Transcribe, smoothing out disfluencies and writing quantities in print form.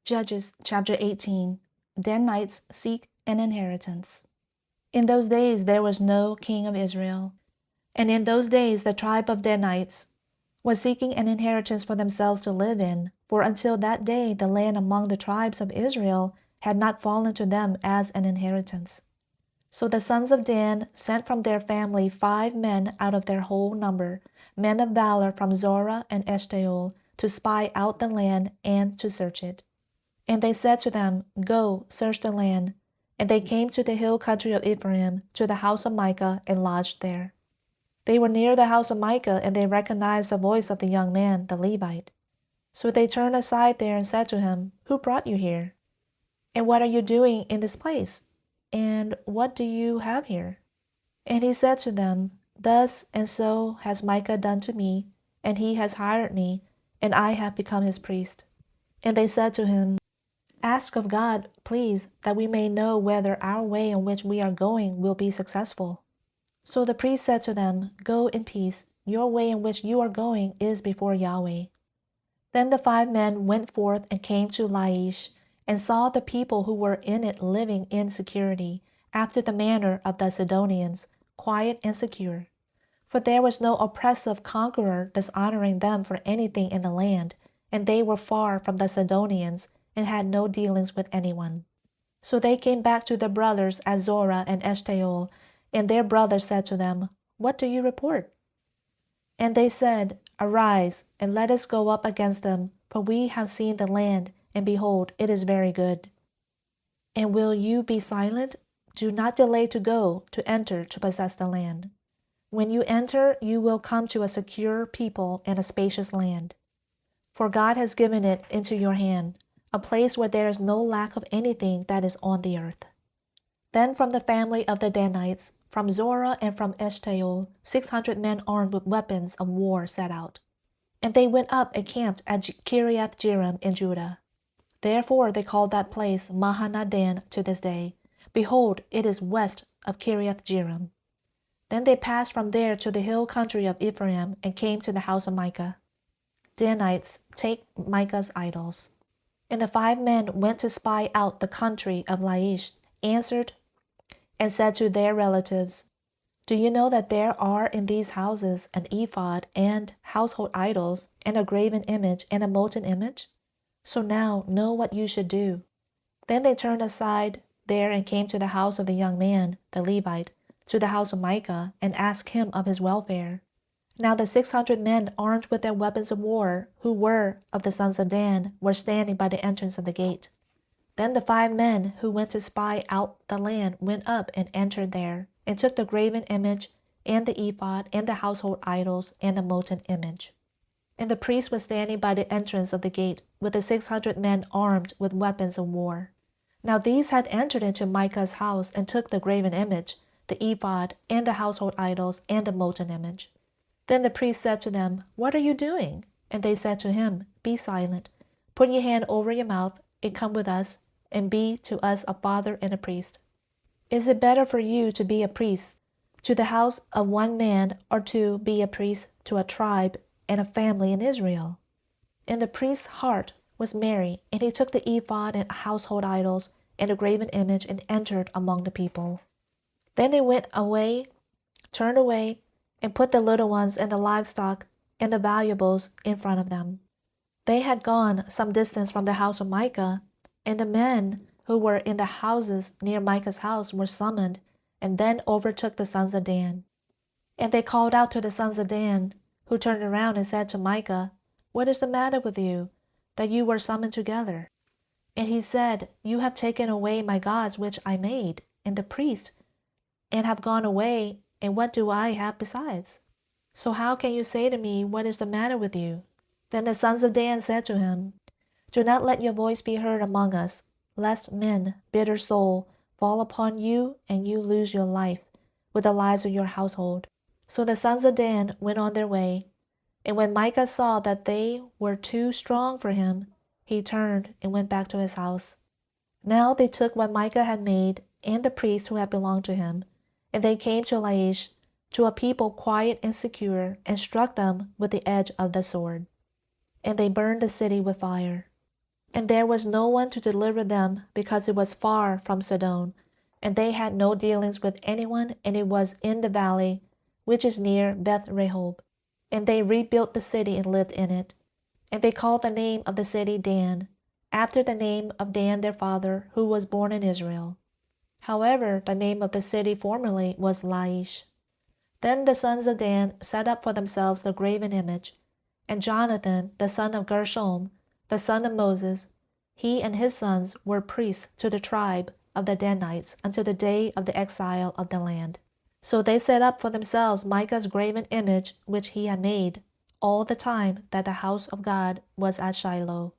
Judges chapter 18. Danites seek an inheritance. In those days there was no king of Israel. And in those days the tribe of Danites was seeking an inheritance for themselves to live in, for until that day the land among the tribes of Israel had not fallen to them as an inheritance. So the sons of Dan sent from their family 5 men out of their whole number, men of valor from Zorah and Eshtaol, to spy out the land and to search it. And they said to them, Go, search the land. And they came to the hill country of Ephraim, to the house of Micah, and lodged there. They were near the house of Micah, and they recognized the voice of the young man, the Levite. So they turned aside there and said to him, Who brought you here? And what are you doing in this place? And what do you have here? And he said to them, Thus and so has Micah done to me, and he has hired me, and I have become his priest. And they said to him, Ask of God, please, that we may know whether our way in which we are going will be successful. So the priest said to them, Go in peace. Your way in which you are going is before Yahweh. Then the 5 men went forth and came to Laish, and saw the people who were in it living in security, after the manner of the Sidonians, quiet and secure. For there was no oppressive conqueror dishonoring them for anything in the land, and they were far from the Sidonians, and had no dealings with anyone. So they came back to their brothers at Zorah and Eshtaol, and their brothers said to them, What do you report? And they said, Arise, and let us go up against them, for we have seen the land, and behold, it is very good. And will you be silent? Do not delay to go, to enter, to possess the land. When you enter, you will come to a secure people and a spacious land. For God has given it into your hand, a place where there is no lack of anything that is on the earth. Then from the family of the Danites, from Zorah and from Eshtaol, 600 men armed with weapons of war set out. And they went up and camped at Kiriath Jearim in Judah. Therefore they called that place Mahanadan to this day. Behold, it is west of Kiriath Jearim. Then they passed from there to the hill country of Ephraim and came to the house of Micah. Danites take Micah's idols. And the 5 men went to spy out the country of Laish, answered and said to their relatives, Do you know that there are in these houses an ephod and household idols, and a graven image and a molten image? So now know what you should do. Then they turned aside there and came to the house of the young man, the Levite, to the house of Micah, and asked him of his welfare. Now the 600 men armed with their weapons of war, who were of the sons of Dan, were standing by the entrance of the gate. Then the 5 men who went to spy out the land went up and entered there, and took the graven image, and the ephod, and the household idols, and the molten image. And the priest was standing by the entrance of the gate, with the 600 men armed with weapons of war. Now these had entered into Micah's house, and took the graven image, the ephod, and the household idols, and the molten image. Then the priest said to them, What are you doing? And they said to him, Be silent, put your hand over your mouth, and come with us, and be to us a father and a priest. Is it better for you to be a priest to the house of one man, or to be a priest to a tribe and a family in Israel? And the priest's heart was merry, and he took the ephod and household idols and a graven image, and entered among the people. Then they went away, turned away, and put the little ones and the livestock and the valuables in front of them. They had gone some distance from the house of Micah, and the men who were in the houses near Micah's house were summoned, and then overtook the sons of Dan. And they called out to the sons of Dan, who turned around and said to Micah, What is the matter with you, that you were summoned together? And he said, You have taken away my gods which I made, and the priest, and have gone away, and what do I have besides? So how can you say to me, What is the matter with you? Then the sons of Dan said to him, Do not let your voice be heard among us, lest men, bitter soul, fall upon you, and you lose your life, with the lives of your household. So the sons of Dan went on their way. And when Micah saw that they were too strong for him, he turned and went back to his house. Now they took what Micah had made, and the priests who had belonged to him, and they came to Laish, to a people quiet and secure, and struck them with the edge of the sword. And they burned the city with fire. And there was no one to deliver them, because it was far from Sidon, and they had no dealings with anyone, and it was in the valley, which is near Beth Rehob. And they rebuilt the city and lived in it. And they called the name of the city Dan, after the name of Dan their father, who was born in Israel. However, the name of the city formerly was Laish. Then the sons of Dan set up for themselves the graven image, and Jonathan, the son of Gershom, the son of Moses, he and his sons were priests to the tribe of the Danites until the day of the exile of the land. So they set up for themselves Micah's graven image which he had made, all the time that the house of God was at Shiloh.